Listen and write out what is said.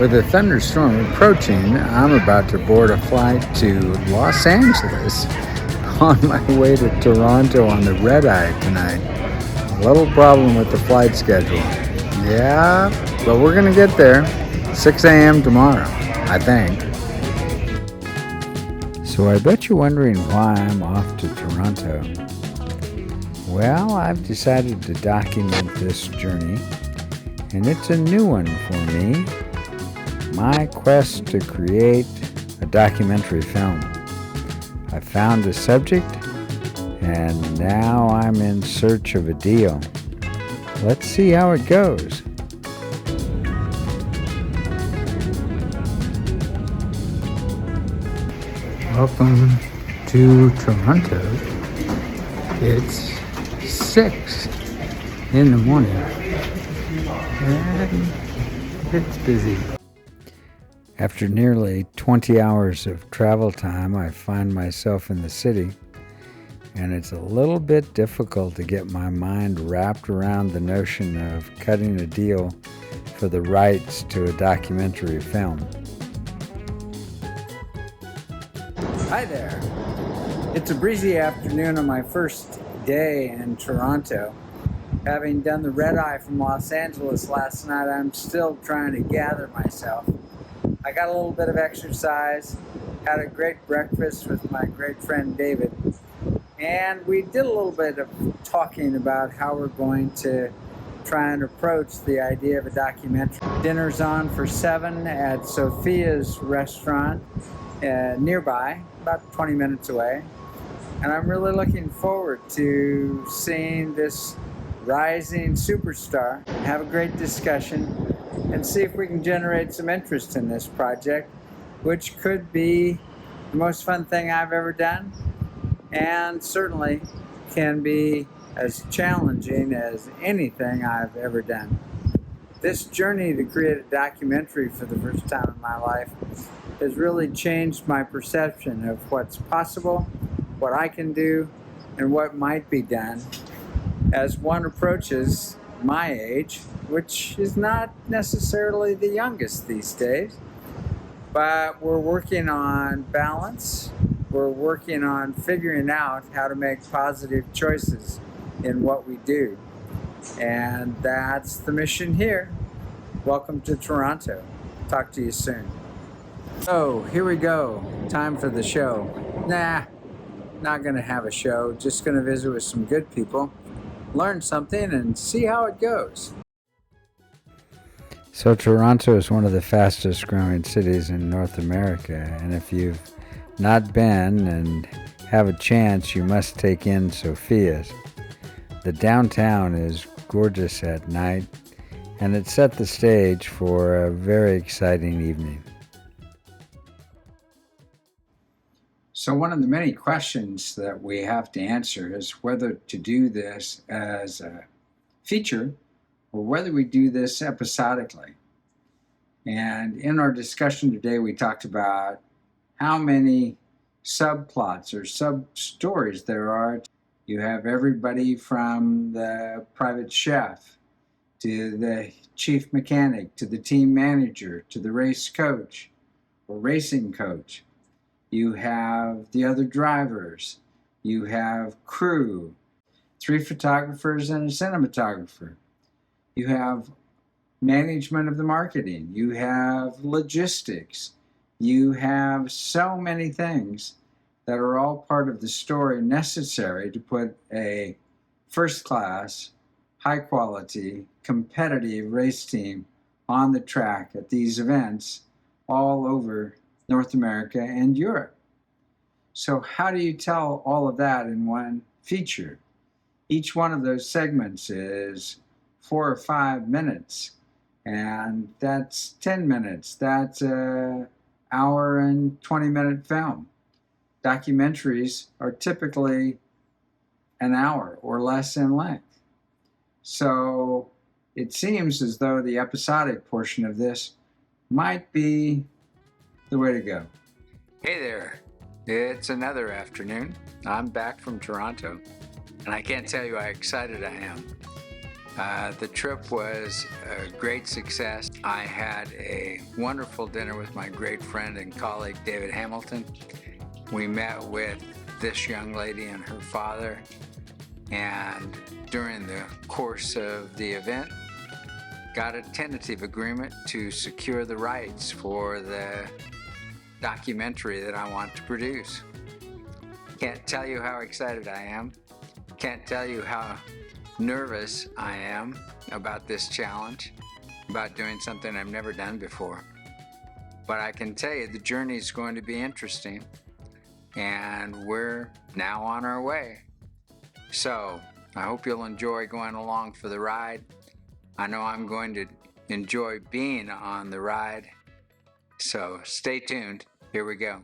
With a thunderstorm approaching, I'm about to board a flight to Los Angeles on my way to Toronto on the red-eye tonight. A little problem with the flight schedule. Yeah, but we're going to get there. 6 a.m. tomorrow, I think. So I bet you're wondering why I'm off to Toronto. Well, I've decided to document this journey, and it's a new one for me. My quest to create a documentary film. I found a subject, and now I'm in search of a deal. Let's see how it goes. Welcome to Toronto. It's 6 in the morning, and it's busy. After nearly 20 hours of travel time, I find myself in the city, and it's a little bit difficult to get my mind wrapped around the notion of cutting a deal for the rights to a documentary film. Hi there. It's a breezy afternoon on my first day in Toronto. Having done the red-eye from Los Angeles last night, I'm still trying to gather myself. I got a little bit of exercise, had a great breakfast with my great friend David, and we did a little bit of talking about how we're going to try and approach the idea of a documentary. Dinner's on for 7 at Sophia's restaurant nearby, about 20 minutes away, and I'm really looking forward to seeing this rising superstar, have a great discussion, and see if we can generate some interest in this project, which could be the most fun thing I've ever done, and certainly can be as challenging as anything I've ever done. This journey to create a documentary for the first time in my life has really changed my perception of what's possible, what I can do, and what might be done as one approaches my age, which is not necessarily the youngest these days, but we're working on balance. We're working on figuring out how to make positive choices in what we do. And that's the mission here. Welcome to Toronto. Talk to you soon. So here we go. Time for the show. Nah, not gonna have a show. Just gonna visit with some good people, learn something, and see how it goes. So Toronto is one of the fastest growing cities in North America, and if you've not been and have a chance, you must take in Sophia's. The downtown is gorgeous at night, and it set the stage for a very exciting evening. So one of the many questions that we have to answer is whether to do this as a feature or whether we do this episodically. And in our discussion today, we talked about how many subplots or sub-stories there are. You have everybody from the private chef to the chief mechanic to the team manager to the race coach or racing coach. You have the other drivers. You have crew, 3 photographers and a cinematographer. You have management of the marketing. You have logistics. You have so many things that are all part of the story necessary to put a first-class, high-quality, competitive race team on the track at these events all over North America and Europe. So how do you tell all of that in one feature? Each one of those segments is 4 or 5 minutes, and that's 10 minutes. That's an hour and 20-minute film. Documentaries are typically an hour or less in length. So it seems as though the episodic portion of this might be the way to go. Hey there, it's another afternoon. I'm back from Toronto, and I can't tell you how excited I am. The trip was a great success. I had a wonderful dinner with my great friend and colleague David Hamilton. We met with this young lady and her father, and during the course of the event, got a tentative agreement to secure the rights for the documentary that I want to produce. Can't tell you how excited I am. Can't tell you how nervous I am about this challenge, about doing something I've never done before. But I can tell you the journey is going to be interesting, and we're now on our way. So I hope you'll enjoy going along for the ride. I know I'm going to enjoy being on the ride. So stay tuned. Here we go.